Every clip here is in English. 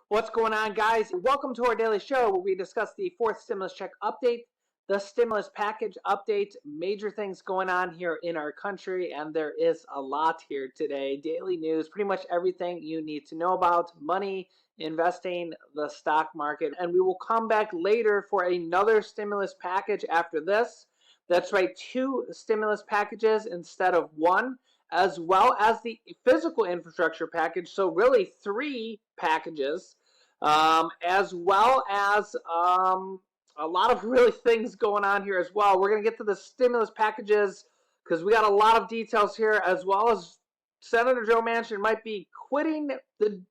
What's going on, guys? Welcome to our daily show where we discuss the fourth stimulus check update, the stimulus package update, major things going on here in our country, and there is a lot here today. Daily news, pretty much everything you need to know about money, investing, the stock market, and we will come back later for another stimulus package after this. That's right, 2 stimulus packages instead of one, as well as the physical infrastructure package. So really 3 packages, as well as a lot of really things going on here as well. We're going to get to the stimulus packages because we got a lot of details here, as well as Senator Joe Manchin might be quitting the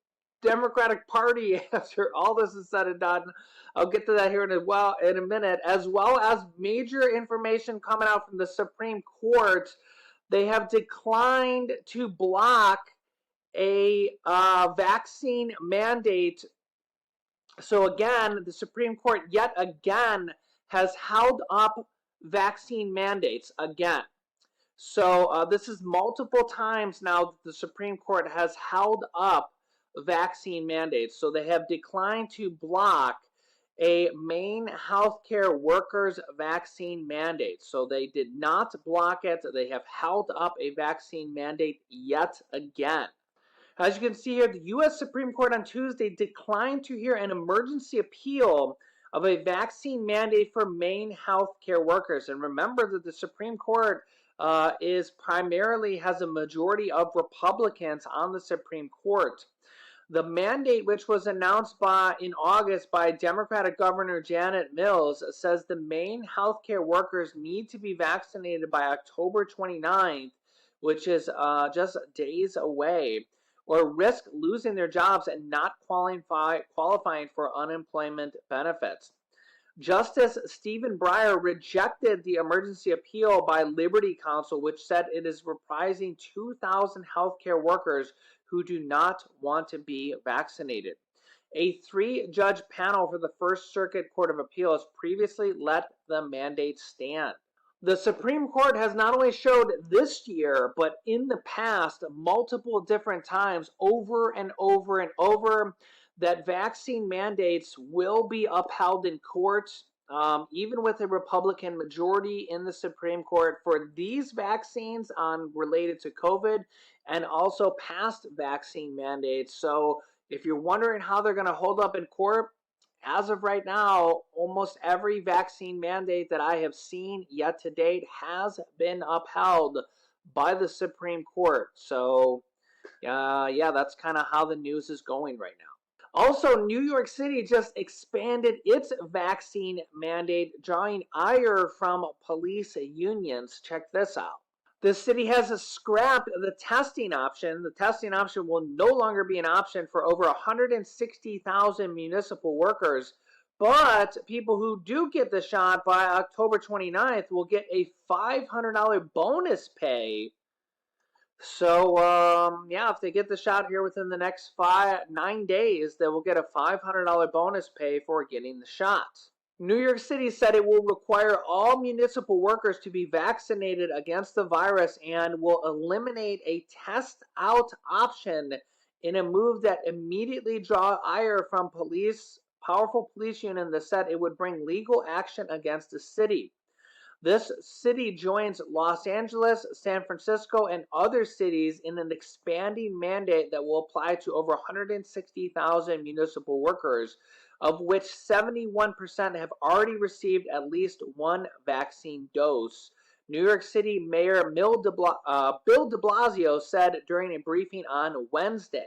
Democratic Party after all this is said and done. I'll get to that here in a minute, as well as major information coming out from the Supreme Court. They have declined to block a vaccine mandate. So again, the Supreme Court yet again has held up vaccine mandates again. So this is multiple times now that the Supreme Court has held up vaccine mandates. So they have declined to block a Maine healthcare workers vaccine mandate. So they did not block it. They have held up a vaccine mandate yet again. As you can see here, the U.S. Supreme Court on Tuesday declined to hear an emergency appeal of a vaccine mandate for Maine healthcare workers. And remember that the Supreme Court has a majority of Republicans on the Supreme Court. The mandate, which was announced in August by Democratic Governor Janet Mills, says the Maine healthcare workers need to be vaccinated by October 29th, which is just days away, or risk losing their jobs and not qualifying for unemployment benefits. Justice Stephen Breyer rejected the emergency appeal by Liberty Counsel, which said it is reprising 2,000 healthcare workers who do not want to be vaccinated. A 3-judge panel for the First Circuit Court of Appeals previously let the mandate stand. The Supreme Court has not only showed this year, but in the past, multiple different times, over and over and over, that vaccine mandates will be upheld in court, even with a Republican majority in the Supreme Court for these vaccines related to COVID and also past vaccine mandates. So if you're wondering how they're going to hold up in court, as of right now, almost every vaccine mandate that I have seen yet to date has been upheld by the Supreme Court. So, yeah, that's kind of how the news is going right now. Also, New York City just expanded its vaccine mandate, drawing ire from police unions. Check this out. The city has scrapped the testing option. The testing option will no longer be an option for over 160,000 municipal workers, but people who do get the shot by October 29th will get a $500 bonus pay. So, yeah, if they get the shot here within the next 9 days, they will get a $500 bonus pay for getting the shot. New York City said it will require all municipal workers to be vaccinated against the virus and will eliminate a test out option in a move that immediately draw ire from powerful police union that said it would bring legal action against the city. This city joins Los Angeles, San Francisco, and other cities in an expanding mandate that will apply to over 160,000 municipal workers, of which 71% have already received at least one vaccine dose. New York City Mayor Bill de Blasio said during a briefing on Wednesday.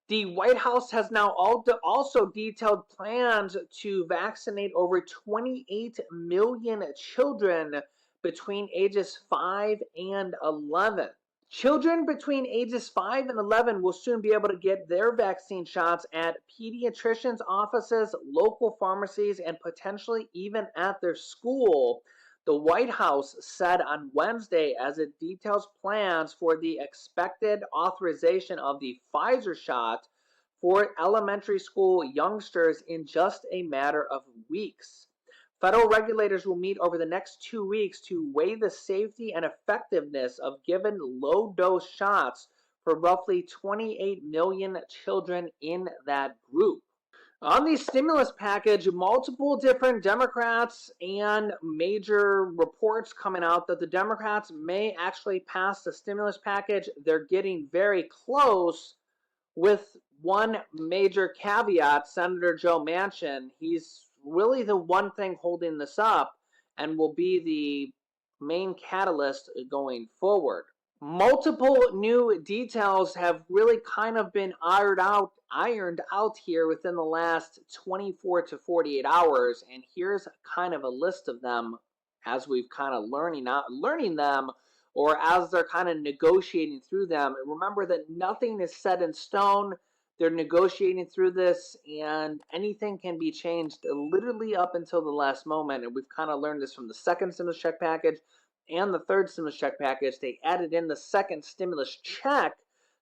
The White House has now also detailed plans to vaccinate over 28 million children between ages 5 and 11. Children between ages 5 and 11 will soon be able to get their vaccine shots at pediatricians' offices, local pharmacies, and potentially even at their school, the White House said on Wednesday, as it details plans for the expected authorization of the Pfizer shot for elementary school youngsters in just a matter of weeks. Federal regulators will meet over the next 2 weeks to weigh the safety and effectiveness of given low-dose shots for roughly 28 million children in that group. On the stimulus package, multiple different Democrats and major reports coming out that the Democrats may actually pass the stimulus package. They're getting very close, with one major caveat. Senator Joe Manchin, he's really the one thing holding this up and will be the main catalyst going forward. Multiple new details have really kind of been ironed out here within the last 24 to 48 hours, and here's kind of a list of them as we've kind of learning them, or as they're kind of negotiating through them. And remember that nothing is set in stone. They're negotiating through this, and anything can be changed literally up until the last moment. And we've kind of learned this from the second stimulus check package and the third stimulus check package. They added in the second stimulus check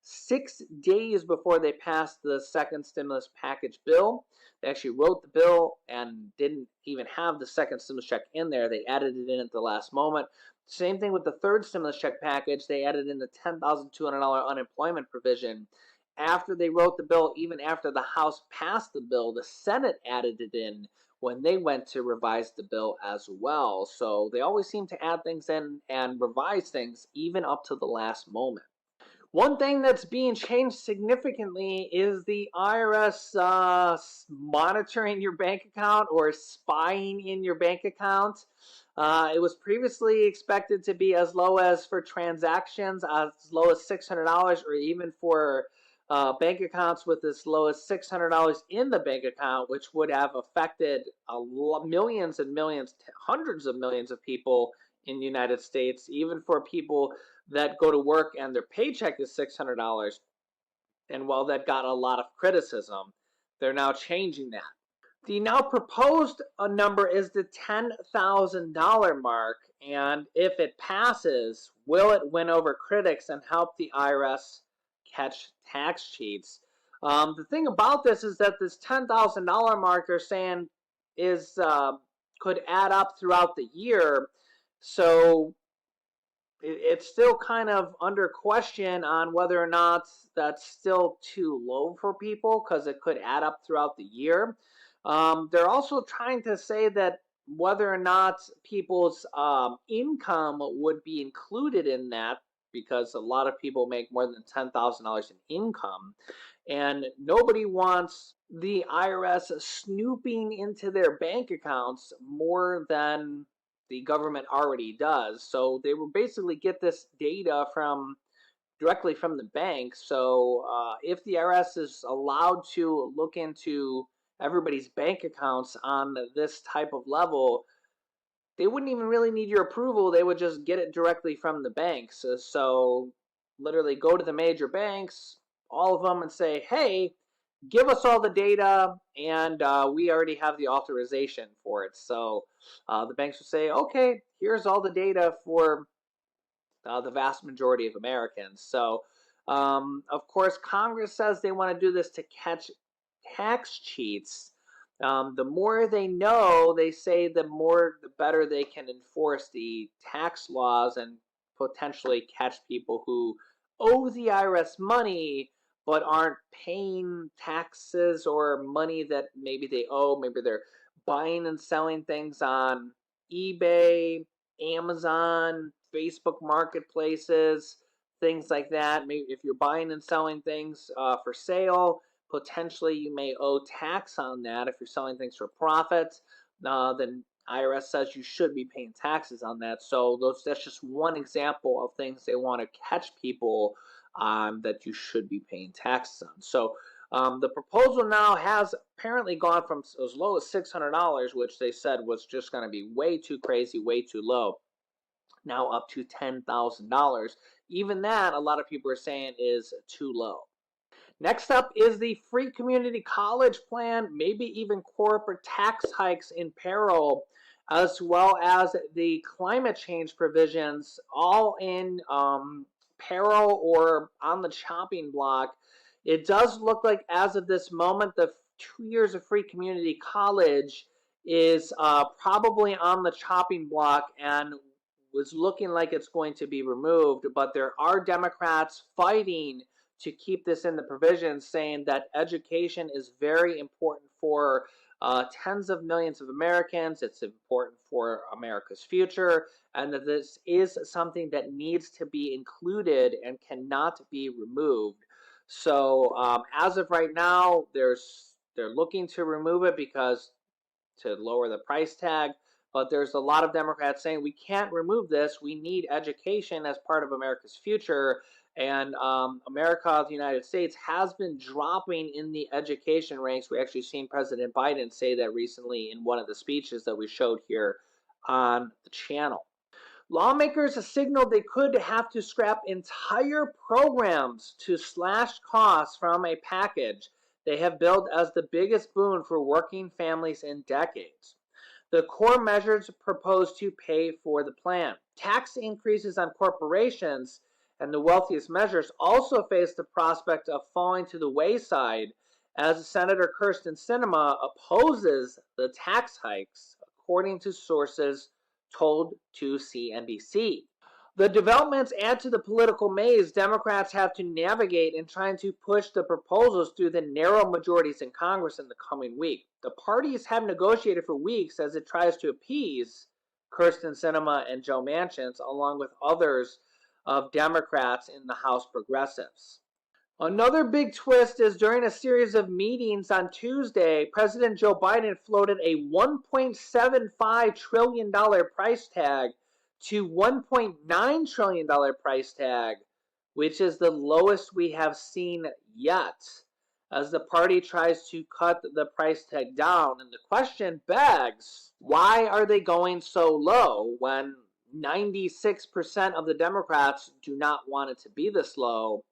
6 days before they passed the second stimulus package bill. They actually wrote the bill and didn't even have the second stimulus check in there. They added it in at the last moment. Same thing with the third stimulus check package. They added in the $10,200 unemployment provision. After they wrote the bill, even after the House passed the bill, the Senate added it in when they went to revise the bill as well. So they always seem to add things in and revise things even up to the last moment. One thing that's being changed significantly is the IRS monitoring your bank account or spying in your bank account. It was previously expected to be as low as for transactions as low as $600, or even for bank accounts with as low as $600 in the bank account, which would have affected millions and millions, hundreds of millions of people in the United States, even for people that go to work and their paycheck is $600. And while that got a lot of criticism, they're now changing that. The now proposed number is the $10,000 mark, and if it passes, will it win over critics and help the IRS catch tax cheats? The thing about this is that this $10,000 mark, they're saying, is could add up throughout the year, so it's still kind of under question on whether or not that's still too low for people, because it could add up throughout the year. They're also trying to say that whether or not people's income would be included in that, because a lot of people make more than $10,000 in income, and nobody wants the IRS snooping into their bank accounts more than the government already does. So they will basically get this data directly from the bank. So if the IRS is allowed to look into everybody's bank accounts on this type of level, they wouldn't even really need your approval. They would just get it directly from the banks. So literally go to the major banks, all of them, and say, hey, give us all the data, and we already have the authorization for it. So the banks will say, okay, here's all the data for the vast majority of Americans. So, of course, Congress says they want to do this to catch tax cheats. The more they know, they say the better they can enforce the tax laws and potentially catch people who owe the IRS money but aren't paying taxes, or money that maybe they owe. Maybe they're buying and selling things on eBay, Amazon, Facebook marketplaces, things like that. Maybe if you're buying and selling things for sale, potentially you may owe tax on that. If you're selling things for profit, then IRS says you should be paying taxes on that. So that's just one example of things they want to catch people on that you should be paying taxes on. So the proposal now has apparently gone from as low as $600, which they said was just going to be way too crazy, way too low, now up to $10,000. Even that, a lot of people are saying, is too low. Next up is the free community college plan, maybe even corporate tax hikes in peril, as well as the climate change provisions, all in peril or on the chopping block. It does look like, as of this moment, the 2 years of free community college is probably on the chopping block and was looking like it's going to be removed. But there are Democrats fighting to keep this in the provisions, saying that education is very important for tens of millions of Americans. It's important for America's future, and that this is something that needs to be included and cannot be removed. So as of right now, they're looking to remove it because to lower the price tag. But there's a lot of Democrats saying we can't remove this. We need education as part of America's future. And America, the United States, has been dropping in the education ranks. We actually seen President Biden say that recently in one of the speeches that we showed here on the channel. Lawmakers signaled they could have to scrap entire programs to slash costs from a package they have billed as the biggest boon for working families in decades. The core measures propose to pay for the plan. Tax increases on corporations and the wealthiest measures also face the prospect of falling to the wayside as Senator Kyrsten Sinema opposes the tax hikes, according to sources told to CNBC. The developments add to the political maze Democrats have to navigate in trying to push the proposals through the narrow majorities in Congress in the coming week. The parties have negotiated for weeks as it tries to appease Kyrsten Sinema and Joe Manchin, along with others of Democrats in the House progressives. Another big twist is during a series of meetings on Tuesday, President Joe Biden floated a $1.75 trillion price tag to $1.9 trillion price tag, which is the lowest we have seen yet, as the party tries to cut the price tag down. And the question begs, why are they going so low when 96% of the Democrats do not want it to be this low?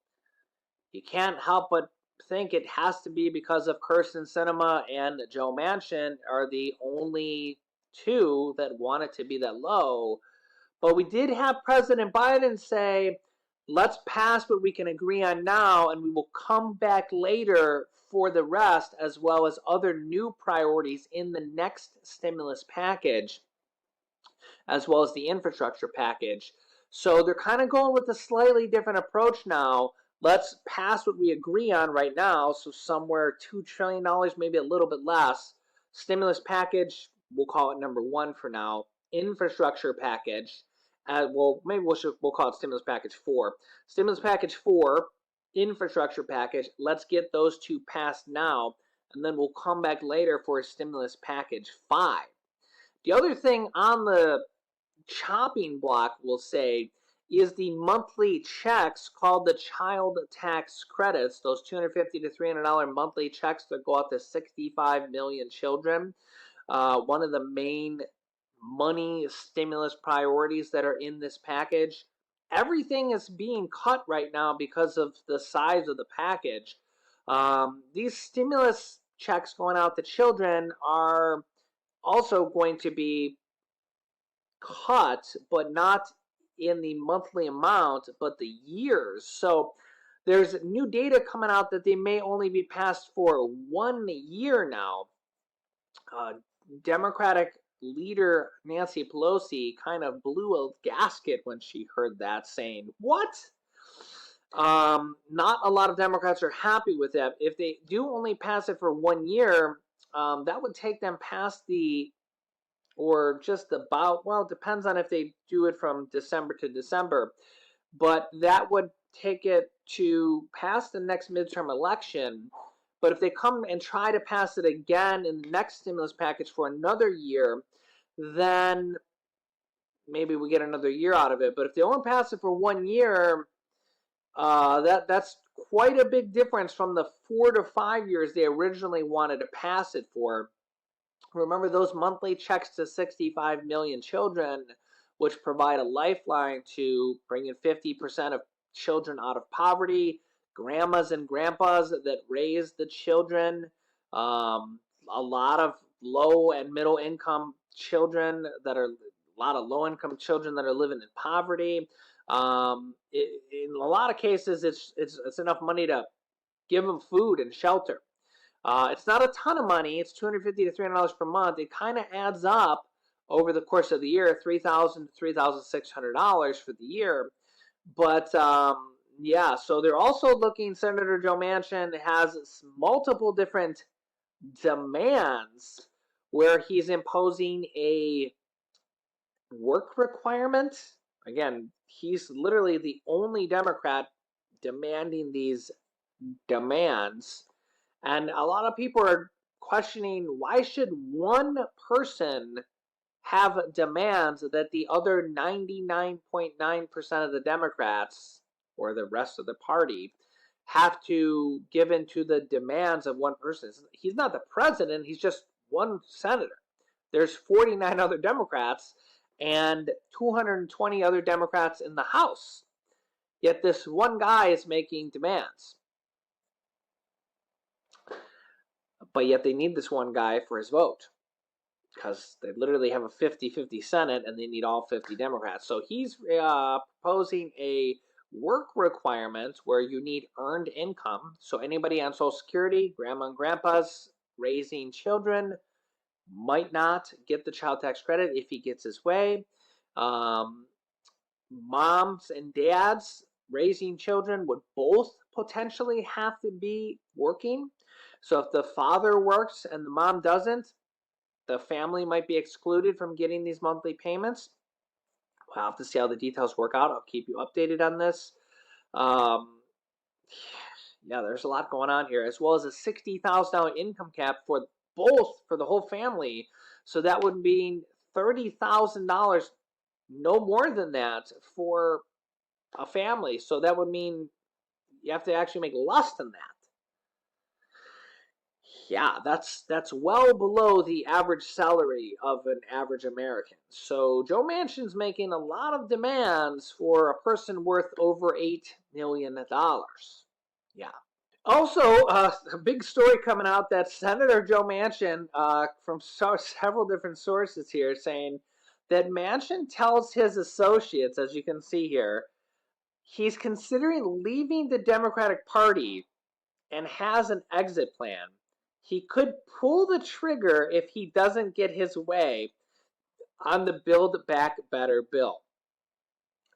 You can't help but think it has to be because of Kyrsten Sinema and Joe Manchin are the only two that want it to be that low. But we did have President Biden say, let's pass what we can agree on now, and we will come back later for the rest, as well as other new priorities in the next stimulus package, as well as the infrastructure package. So they're kind of going with a slightly different approach now. Let's pass what we agree on right now, so somewhere $2 trillion, maybe a little bit less. Stimulus package, we'll call it number one for now. Infrastructure package, well, maybe we'll call it stimulus package 4. Stimulus package 4, infrastructure package, let's get those two passed now, and then we'll come back later for a stimulus package 5. The other thing on the chopping block, we'll say, is the monthly checks called the child tax credits, those $250 to $300 monthly checks that go out to 65 million children. One of the main money stimulus priorities that are in this package. Everything is being cut right now because of the size of the package. These stimulus checks going out to children are also going to be cut, but not in the monthly amount, but the years. So there's new data coming out that they may only be passed for 1 year now. Democratic leader Nancy Pelosi kind of blew a gasket when she heard that, saying, what? Not a lot of Democrats are happy with that. If they do only pass it for 1 year, that would take them past or just about, well, it depends on if they do it from December to December, but that would take it to past the next midterm election. But if they come and try to pass it again in the next stimulus package for another year, then maybe we get another year out of it. But if they only pass it for 1 year, that's quite a big difference from the 4 to 5 years they originally wanted to pass it for. Remember those monthly checks to 65 million children, which provide a lifeline to bringing 50% of children out of poverty, grandmas and grandpas that raise the children, a lot of low and middle income children that are, a lot of low income children that are living in poverty. In a lot of cases, it's enough money to give them food and shelter. It's not a ton of money. It's $250 to $300 per month. It kind of adds up over the course of the year, $3,000 to $3,600 for the year. But Yeah, so they're also looking, Senator Joe Manchin has multiple different demands where he's imposing a work requirement. Again, he's literally the only Democrat demanding these demands. And a lot of people are questioning, why should one person have demands that the other 99.9% of the Democrats or the rest of the party have to give in to the demands of one person? He's not the president, he's just one senator. There's 49 other Democrats and 220 other Democrats in the House. Yet this one guy is making demands. But yet they need this one guy for his vote, because they literally have a 50-50 Senate and they need all 50 Democrats. So he's proposing a work requirement where you need earned income. So anybody on Social Security, grandma and grandpa's raising children, might not get the child tax credit if he gets his way. Moms and dads raising children would both potentially have to be working. So if the father works and the mom doesn't, the family might be excluded from getting these monthly payments. We'll have to see how the details work out. I'll keep you updated on this. Yeah, there's a lot going on here, as well as a $60,000 income cap for the whole family. So that would mean $30,000, no more than that, for a family. So that would mean you have to actually make less than that. Yeah, that's well below the average salary of an average American. So Joe Manchin's making a lot of demands for a person worth over $8 million. Yeah. Also, a big story coming out that Senator Joe Manchin, from several different sources here, saying that Manchin tells his associates, as you can see here, he's considering leaving the Democratic Party and has an exit plan. He could pull the trigger if he doesn't get his way on the Build Back Better bill.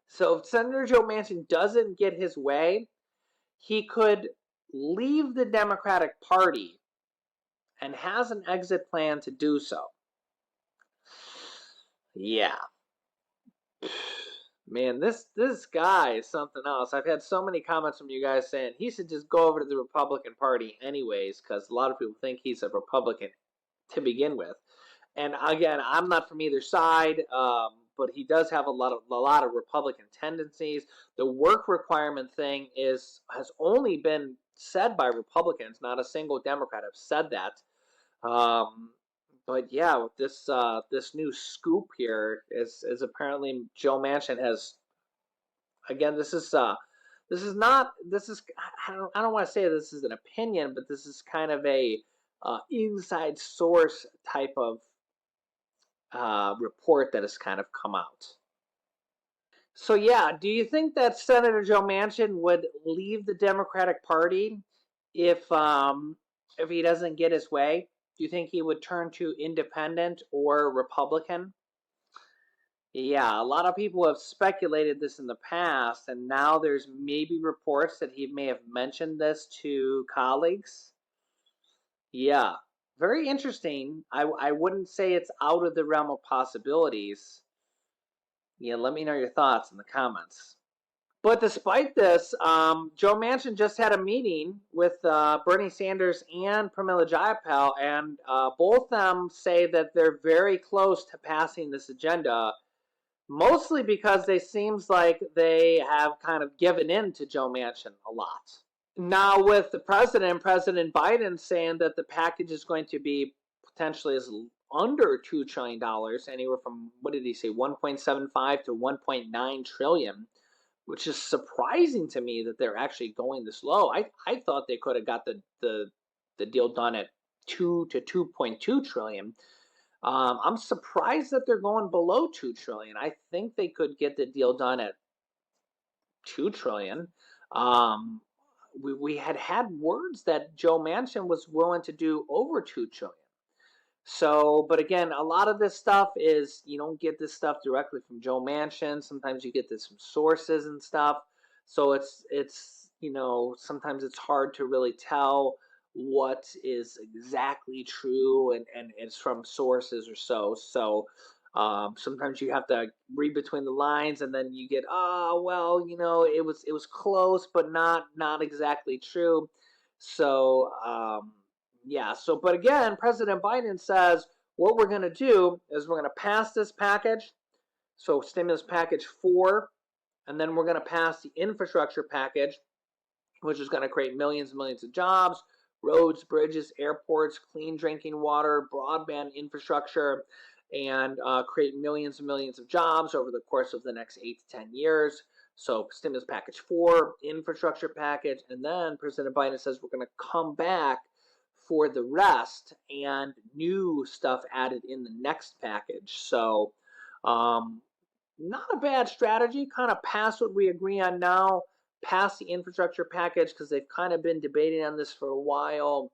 So if Senator Joe Manchin doesn't get his way, he could leave the Democratic Party and has an exit plan to do so. Yeah. Man, this guy is something else. I've had so many comments from you guys saying he should just go over to the Republican Party anyways, because a lot of people think he's a Republican to begin with. And again, I'm not from either side, but he does have a lot of Republican tendencies. The work requirement thing has only been said by Republicans. Not a single Democrat have said that. But yeah, with this new scoop here is apparently Joe Manchin has, again, this is not, this is, I don't want to say this is an opinion, but this is kind of a inside source type of report that has kind of come out. So yeah, do you think that Senator Joe Manchin would leave the Democratic Party if he doesn't get his way? Do you think he would turn to independent or Republican? Yeah, a lot of people have speculated this in the past, and now there's maybe reports that he may have mentioned this to colleagues. Yeah, very interesting. I wouldn't say it's out of the realm of possibilities. Yeah, let me know your thoughts in the comments. But despite this, Joe Manchin just had a meeting with Bernie Sanders and Pramila Jayapal, and both of them say that they're very close to passing this agenda, mostly because they seems like they have kind of given in to Joe Manchin a lot. Now, with the President Biden saying that the package is going to be potentially as under $2 trillion, anywhere from, what did he say, 1.75 to 1.9 trillion, which is surprising to me that they're actually going this low. I thought they could have got the deal done at 2 to 2.2 trillion. I'm surprised that they're going below 2 trillion. I think they could get the deal done at 2 trillion. We had words that Joe Manchin was willing to do over 2 trillion. So, but again, a lot of this stuff is, you don't get this stuff directly from Joe Manchin. Sometimes you get this from sources and stuff. So it's sometimes it's hard to really tell what is exactly true and it's from sources or so sometimes you have to read between the lines, and then you get, oh well, it was close but not exactly true. So um yeah so but again, President Biden says what we're going to do is we're going to pass this package, so stimulus package 4, and then we're going to pass the infrastructure package, which is going to create millions and millions of jobs, roads, bridges, airports, clean drinking water, broadband infrastructure, and create millions and millions of jobs over the course of the next 8 to 10 years. So, stimulus package 4, infrastructure package, and then President Biden says we're going to come back for the rest and new stuff added in the next package. Um, Not a bad strategy. Kind of pass what we agree on now, pass the infrastructure package because they've kind of been debating on this for a while,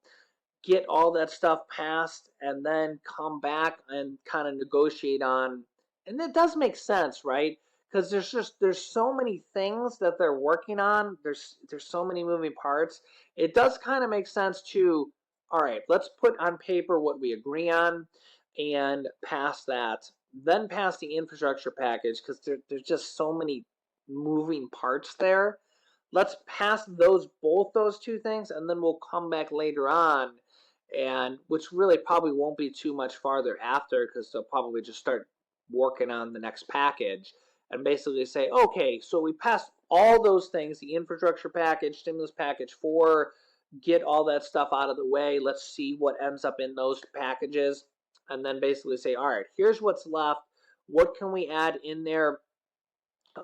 get all that stuff passed, and then come back and kind of negotiate on. And it does make sense, right? Because there's so many things that they're working on. There's so many moving parts. It does kind of make sense to, all right, let's put on paper what we agree on and pass that. Then pass the infrastructure package because there's just so many moving parts there. Let's pass both those two things, and then we'll come back later on, and which really probably won't be too much farther after, because they'll probably just start working on the next package and basically say, okay, so we passed all those things, the infrastructure package, stimulus package 4, get all that stuff out of the way. Let's see what ends up in those packages, and then basically say, all right, here's what's left. What can we add in there?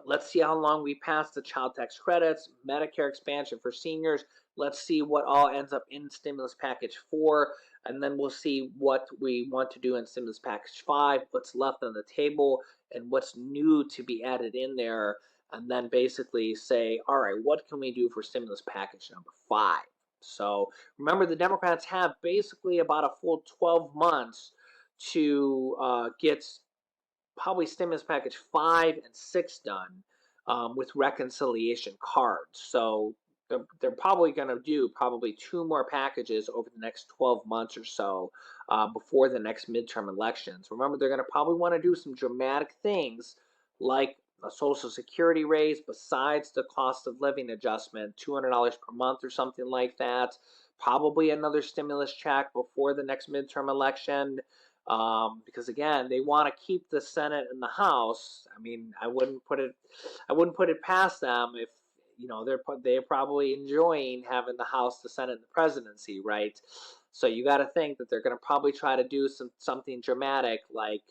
Let's see how long we pass the child tax credits, Medicare expansion for seniors. Let's see what all ends up in stimulus package 4, and then we'll see what we want to do in stimulus package 5, what's left on the table, and what's new to be added in there, and then basically say, all right, what can we do for stimulus package number 5? So remember, the Democrats have basically about a full 12 months to get probably stimulus package 5 and 6 done, with reconciliation cards. So they're probably going to do probably 2 more packages over the next 12 months or so, before the next midterm elections. Remember, they're going to probably want to do some dramatic things like a Social Security raise besides the cost of living adjustment, $200 per month or something like that. Probably another stimulus check before the next midterm election, because again, they want to keep the Senate and the House. I mean, I wouldn't put it past them if they're probably enjoying having the House, the Senate, and the presidency, right? So you got to think that they're going to probably try to do something dramatic, like,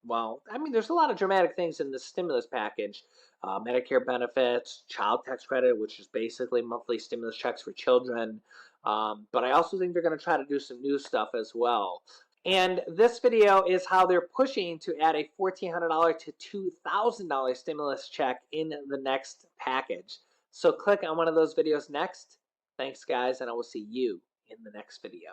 well, I mean, there's a lot of dramatic things in the stimulus package. Medicare benefits, child tax credit, which is basically monthly stimulus checks for children. But I also think they're going to try to do some new stuff as well. And this video is how they're pushing to add a $1,400 to $2,000 stimulus check in the next package. So click on one of those videos next. Thanks, guys, and I will see you in the next video.